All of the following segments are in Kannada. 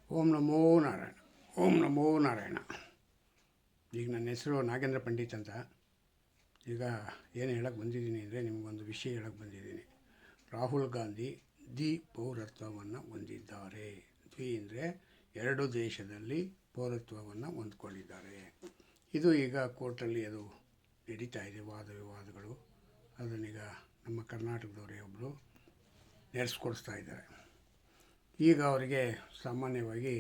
ಓಂ ನಮೋ ನಾರಾಯಣ. ಓಂ ನಮೋ ನಾರಾಯಣ. ಈಗ ನನ್ನ ಹೆಸರು ನಾಗೇಂದ್ರ ಪಂಡಿತ್ ಅಂತ. ಈಗ ಏನು ಹೇಳಕ್ಕೆ ಬಂದಿದ್ದೀನಿ ಅಂದರೆ, ನಿಮಗೊಂದು ವಿಷಯ ಹೇಳಕ್ಕೆ ಬಂದಿದ್ದೀನಿ. ರಾಹುಲ್ ಗಾಂಧಿ ಪೌರತ್ವವನ್ನು ಹೊಂದಿದ್ದಾರೆ. ಅಂದರೆ ಎರಡು ದೇಶದಲ್ಲಿ ಪೌರತ್ವವನ್ನು ಹೊಂದ್ಕೊಂಡಿದ್ದಾರೆ. ಇದು ಈಗ ಕೋರ್ಟಲ್ಲಿ ಅದು ನಡೀತಾ ಇದೆ, ವಾದ ವಿವಾದಗಳು. ಅದನ್ನೀಗ ನಮ್ಮ ಕರ್ನಾಟಕದವರೇ ಒಬ್ಬರು ನಡೆಸ್ಕೊಡಿಸ್ತಾ ಇದ್ದಾರೆ. ಈಗ ಅವರಿಗೆ ಸಾಮಾನ್ಯವಾಗಿ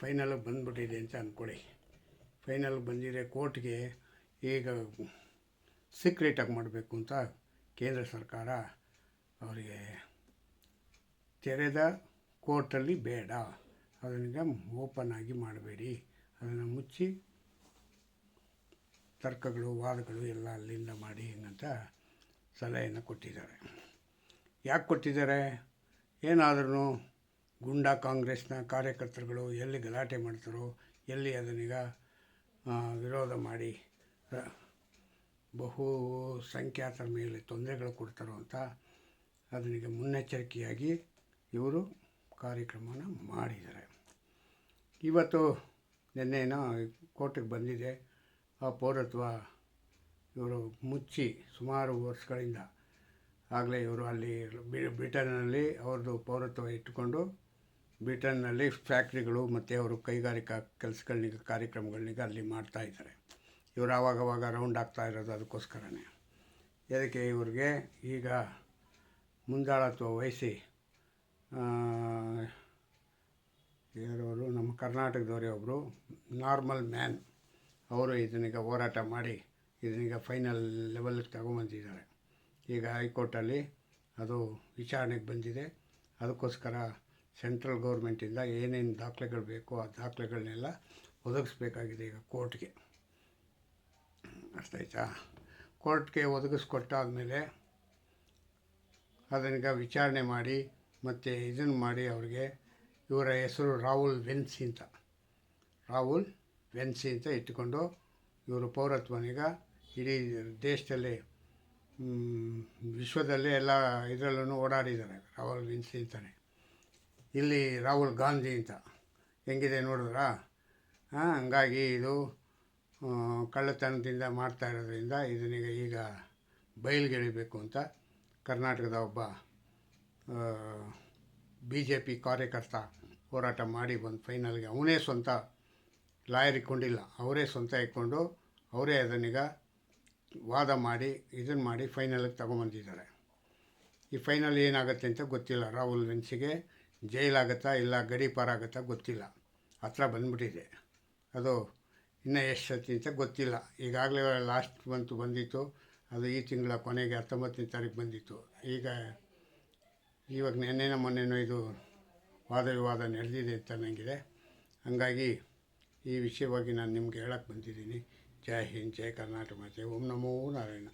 ಫೈನಲ್ ಬಂದ್ಬಿಟ್ಟಿದೆ ಅಂತ ಅಂದ್ಕೊಳ್ಳಿ. ಫೈನಲ್ ಬಂದಿದೆ. ಕೋರ್ಟ್ಗೆ ಈಗ ಸೀಕ್ರೆಟಾಗಿ ಮಾಡಬೇಕು ಅಂತ ಕೇಂದ್ರ ಸರ್ಕಾರ ಅವರಿಗೆ ತೆರೆದ ಕೋರ್ಟಲ್ಲಿ ಬೇಡ, ಅದನ್ನು ಓಪನ್ ಆಗಿ ಮಾಡಬೇಡಿ, ಅದನ್ನು ಮುಚ್ಚಿ ತರ್ಕಗಳು ವಾದಗಳು ಎಲ್ಲ ಅಲ್ಲಿಂದ ಮಾಡಿ ಅಂತ ಸಲಹೆಯನ್ನು ಕೊಟ್ಟಿದ್ದಾರೆ. ಯಾಕೆ ಕೊಟ್ಟಿದ್ದಾರೆ? ಏನಾದ್ರೂ ಗುಂಡಾ ಕಾಂಗ್ರೆಸ್ನ ಕಾರ್ಯಕರ್ತರುಗಳು ಎಲ್ಲಿ ಗಲಾಟೆ ಮಾಡ್ತಾರೋ, ಎಲ್ಲಿ ಅದನ್ನೀಗ ವಿರೋಧ ಮಾಡಿ ಬಹು ಸಂಖ್ಯಾತರ ಮೇಲೆ ತೊಂದರೆಗಳು ಕೊಡ್ತಾರೋ ಅಂತ ಅದನ್ನೀಗ ಮುನ್ನೆಚ್ಚರಿಕೆಯಾಗಿ ಇವರು ಕಾರ್ಯಕ್ರಮವನ್ನು ಮಾಡಿದ್ದಾರೆ. ಇವತ್ತು ನಿನ್ನೆನೋ ಕೋರ್ಟಿಗೆ ಬಂದಿದೆ. ಆ ಪೌರತ್ವ ಇವರು ಮುಚ್ಚಿ ಸುಮಾರು ವರ್ಷಗಳಿಂದ ಆಗಲೇ ಇವರು ಅಲ್ಲಿ ಬ್ರಿಟನ್ನಲ್ಲಿ ಅವ್ರದ್ದು ಪೌರತ್ವ ಇಟ್ಟುಕೊಂಡು ಬ್ರಿಟನ್ನಲ್ಲಿ ಫ್ಯಾಕ್ಟ್ರಿಗಳು ಮತ್ತು ಅವರು ಕೈಗಾರಿಕಾ ಕೆಲಸಗಳನ್ನೀಗ ಕಾರ್ಯಕ್ರಮಗಳನ್ನೀಗ ಅಲ್ಲಿ ಮಾಡ್ತಾಯಿದ್ದಾರೆ. ಇವರು ಆವಾಗವಾಗ ರೌಂಡ್ ಆಗ್ತಾ ಇರೋದು ಅದಕ್ಕೋಸ್ಕರನೇ. ಅದಕ್ಕೆ ಇವ್ರಿಗೆ ಈಗ ಮುಂದಾಳತ್ವ ವಹಿಸಿ ಯಾರವರು ನಮ್ಮ ಕರ್ನಾಟಕದವರೇ ಒಬ್ಬರು ನಾರ್ಮಲ್ ಮ್ಯಾನ್ ಅವರು ಇದನ್ನೀಗ ಹೋರಾಟ ಮಾಡಿ ಇದನ್ನೀಗ ಫೈನಲ್ ಲೆವೆಲ್ಗೆ ತಗೊಂಬಂದಿದ್ದಾರೆ. ಈಗ ಹೈಕೋರ್ಟಲ್ಲಿ ಅದು ವಿಚಾರಣೆಗೆ ಬಂದಿದೆ. ಅದಕ್ಕೋಸ್ಕರ ಸೆಂಟ್ರಲ್ ಗೌರ್ಮೆಂಟಿಂದ ಏನೇನು ದಾಖಲೆಗಳು ಬೇಕೋ ಆ ದಾಖಲೆಗಳನ್ನೆಲ್ಲ ಒದಗಿಸ್ಬೇಕಾಗಿದೆ ಈಗ ಕೋರ್ಟ್ಗೆ. ಅರ್ಥ ಆಯ್ತಾ? ಕೋರ್ಟ್ಗೆ ಒದಗಿಸ್ಕೊಟ್ಟಾದಮೇಲೆ ಅದನ್ನೀಗ ವಿಚಾರಣೆ ಮಾಡಿ ಮತ್ತು ಇದನ್ನು ಮಾಡಿ ಅವ್ರಿಗೆ ಇವರ ಹೆಸರು ರಾಹುಲ್ ವೆನ್ಸಿ ಅಂತ ಇಟ್ಟುಕೊಂಡು ಇವರು ಪೌರತ್ವನೀಗ ಇಡೀ ದೇಶದಲ್ಲಿ ವಿಶ್ವದಲ್ಲೇ ಎಲ್ಲ ಇದರಲ್ಲೂ ಓಡಾಡಿದ್ದಾರೆ. ರಾಹುಲ್ ವೆನ್ಸಿ ಅಂತಲೇ. ಇಲ್ಲಿ ರಾಹುಲ್ ಗಾಂಧಿ ಅಂತ ಹೆಂಗಿದೆ ನೋಡಿದ್ರಾ? ಹಂಗಾಗಿ ಇದು ಕಳ್ಳತನದಿಂದ ಮಾಡ್ತಾ ಇರೋದ್ರಿಂದ ಇದನ್ನೀಗ ಈಗ ಬಯಲಿಗೆಳಿಬೇಕು ಅಂತ ಕರ್ನಾಟಕದ ಒಬ್ಬ BJP ಕಾರ್ಯಕರ್ತ ಹೋರಾಟ ಮಾಡಿ ಬಂದು ಫೈನಲ್ಗೆ ಅವನೇ ಸ್ವಂತ ಲಾಯರ್ ಇಟ್ಕೊಂಡಿಲ್ಲ, ಅವರೇ ಸ್ವಂತ ಇಟ್ಕೊಂಡು ಅವರೇ ಅದನ್ನೀಗ ವಾದ ಮಾಡಿ ಇದನ್ನು ಮಾಡಿ ಫೈನಲಿಗೆ ತಗೊಂಬಂದಿದ್ದಾರೆ. ಈ ಫೈನಲ್ ಏನಾಗುತ್ತೆ ಅಂತ ಗೊತ್ತಿಲ್ಲ. ರಾಹುಲ್ ವೆನ್ಸಿಗೆ ಜೈಲಾಗುತ್ತಾ ಇಲ್ಲ ಗಡೀಪಾರಾಗುತ್ತಾ ಗೊತ್ತಿಲ್ಲ. ಹತ್ರ ಬಂದ್ಬಿಟ್ಟಿದೆ. ಅದು ಇನ್ನೂ ಎಷ್ಟು ಸತಿ ಅಂತ ಗೊತ್ತಿಲ್ಲ. ಈಗಾಗಲೇ ಲಾಸ್ಟ್ ಮಂತ್ ಬಂದಿತ್ತು, ಅದು ಈ ತಿಂಗಳ ಕೊನೆಗೆ 19ನೇ ತಾರೀಕು ಬಂದಿತ್ತು. ಇವಾಗ ನೆನ್ನೆನೋ ಮೊನ್ನೆನೋ ಇದು ವಾದ ವಿವಾದ ನಡೆದಿದೆ ಅಂತ ನನಗಿದೆ. ಹಂಗಾಗಿ ಈ ವಿಷಯವಾಗಿ ನಾನು ನಿಮಗೆ ಹೇಳಕ್ಕೆ ಬಂದಿದ್ದೀನಿ. ಜೈ ಹಿಂದ್, ಜೈ ಕರ್ನಾಟಕ ಮಾತೆ. ಓಂ ನಮೋ ನಾರಾಯಣ.